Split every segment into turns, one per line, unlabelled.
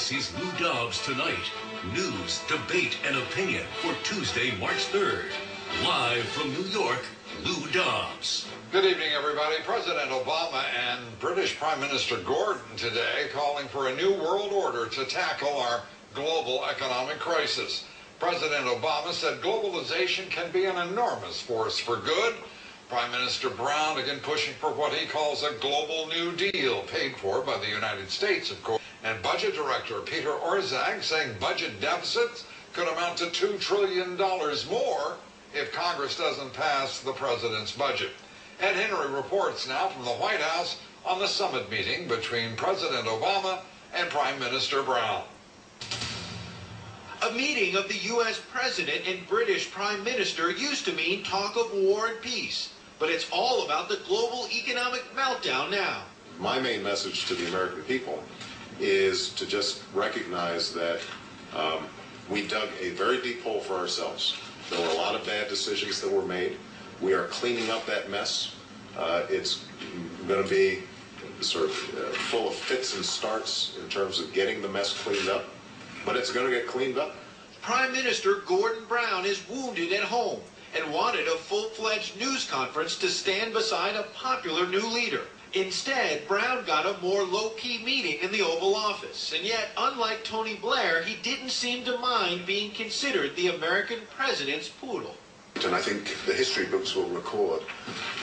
This is Lou Dobbs Tonight. News, debate, and opinion for Tuesday, March 3rd. Live from New York, Lou Dobbs.
Good evening, everybody. President Obama and British Prime Minister Gordon today calling for a new world order to tackle our global economic crisis. President Obama said globalization can be an enormous force for good. Prime Minister Brown again pushing for what he calls a global New Deal, paid for by the United States, of course. And Budget Director Peter Orszag saying budget deficits could amount to $2 trillion more if Congress doesn't pass the president's budget. Ed Henry reports now from the White House on the summit meeting between President Obama and Prime Minister Brown.
A meeting of the U.S. President and British Prime Minister used to mean talk of war and peace. But it's all about the global economic meltdown now.
My main message to the American people is to just recognize that we dug a very deep hole for ourselves. There were a lot of bad decisions that were made. We are cleaning up that mess. It's going to be sort of full of fits and starts in terms of getting the mess cleaned up, but it's going to get cleaned up.
Prime Minister Gordon Brown is wounded at home and wanted a full-fledged news conference to stand beside a popular new leader. Instead, Brown got a more low-key meeting in the Oval Office. And yet, unlike Tony Blair, he didn't seem to mind being considered the American president's poodle.
And I think the history books will record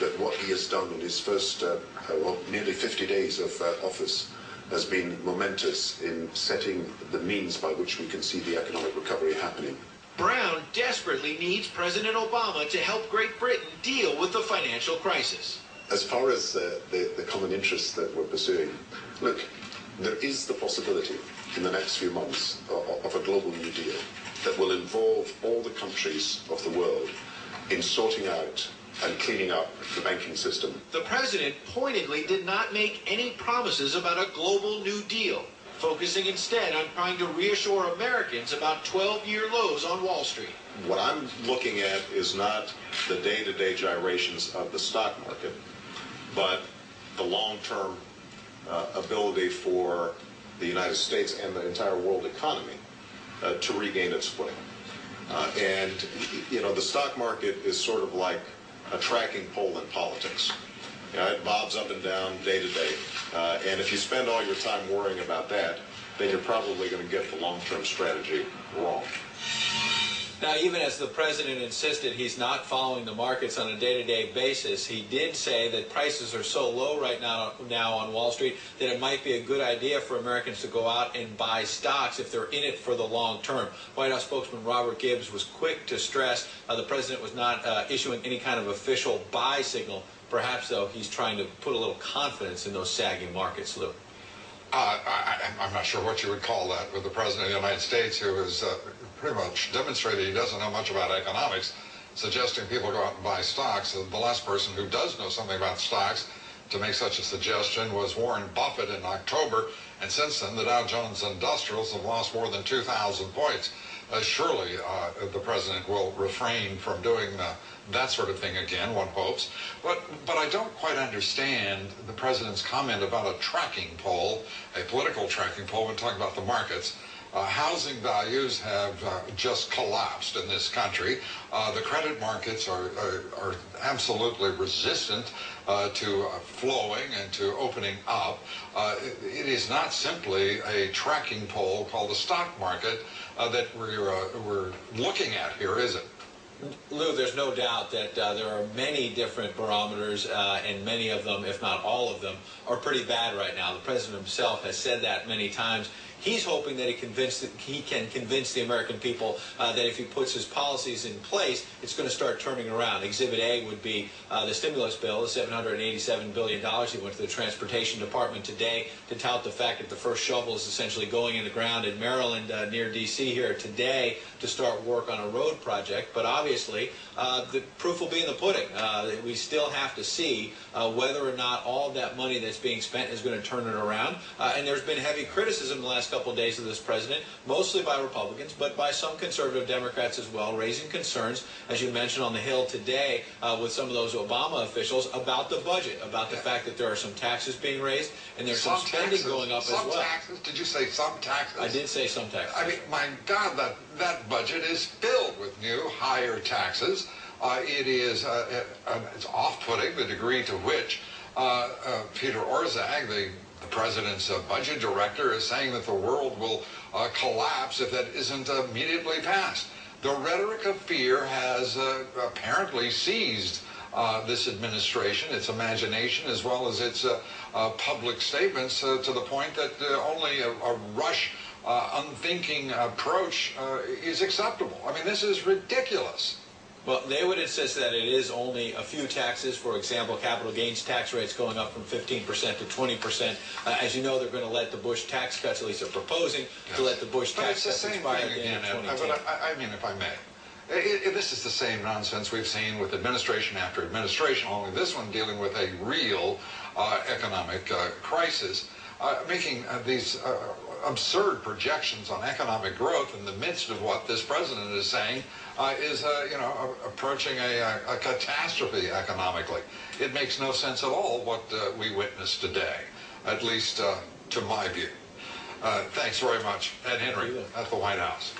that what he has done in his first nearly 50 days of office has been momentous in setting the means by which we can see the economic recovery happening.
Brown desperately needs President Obama to help Great Britain deal with the financial crisis.
As far as the common interests that we're pursuing, look, there is the possibility in the next few months of a global New Deal that will involve all the countries of the world in sorting out and cleaning up the banking system.
The president pointedly did not make any promises about a global New Deal, focusing instead on trying to reassure Americans about 12-year lows on Wall Street.
What I'm looking at is not the day-to-day gyrations of the stock market, but the long-term ability for the United States and the entire world economy to regain its footing. And, you know, the stock market is sort of like a tracking pole in politics. You know, it bobs up and down day to day. And if you spend all your time worrying about that, then you're probably going to get the long-term strategy wrong.
Now, even as the president insisted he's not following the markets on a day-to-day basis, he did say that prices are so low right now on Wall Street that it might be a good idea for Americans to go out and buy stocks if they're in it for the long term. White House spokesman Robert Gibbs was quick to stress the president was not issuing any kind of official buy signal. Perhaps, though, he's trying to put a little confidence in those sagging markets, Lou.
I'm not sure what you would call that with the President of the United States, who has pretty much demonstrated he doesn't know much about economics, suggesting people go out and buy stocks. The last person who does know something about stocks to make such a suggestion was Warren Buffett in October, and since then the Dow Jones Industrials have lost more than 2,000 points. Surely the president will refrain from doing that sort of thing again, one hopes. But I don't quite understand the president's comment about a tracking pole, a political tracking pole when talking about the markets. Housing values have just collapsed in this country. The credit markets are absolutely resistant to flowing and to opening up. It is not simply a tracking pole called the stock market that we're looking at here, is it?
Lou, there's no doubt that there are many different barometers, and many of them, if not all of them, are pretty bad right now. The president himself has said that many times. He's hoping that he can convince the American people that if he puts his policies in place, it's going to start turning around. Exhibit A would be the stimulus bill, the $787 billion. He went to the Transportation Department today to tout the fact that the first shovel is essentially going in the ground in Maryland near D.C. here today to start work on a road project. But obviously, the proof will be in the pudding. We still have to see whether or not all that money that's being spent is going to turn it around. And there's been heavy criticism the last last couple of days of this president, mostly by Republicans, but by some conservative Democrats as well, raising concerns, as you mentioned on the Hill today, with some of those Obama officials about the budget, about the fact that there are some taxes being raised and there's some spending going up as well.
Some taxes? Did you say some taxes?
I did say some taxes.
I mean, my God, that budget is filled with new, higher taxes. It's off-putting the degree to which Peter Orszag, the president's budget director, is saying that the world will collapse if that isn't immediately passed. The rhetoric of fear has apparently seized this administration, its imagination, as well as its public statements, to the point that only a rush, unthinking approach is acceptable. I mean, this is ridiculous.
Well, they would insist that it is only a few taxes. For example, capital gains tax rates going up from 15% to 20%. As you know, they're going to let the Bush tax cuts, at least they're proposing, to let the Bush tax cuts expire at the end of 2010.
But I mean, if I may, this is the same nonsense we've seen with administration after administration, only this one dealing with a real economic crisis, making these absurd projections on economic growth in the midst of what this president is saying is approaching a catastrophe economically. It makes no sense at all what we witnessed today, at least to my view. Thanks very much, Ed Henry at the White House.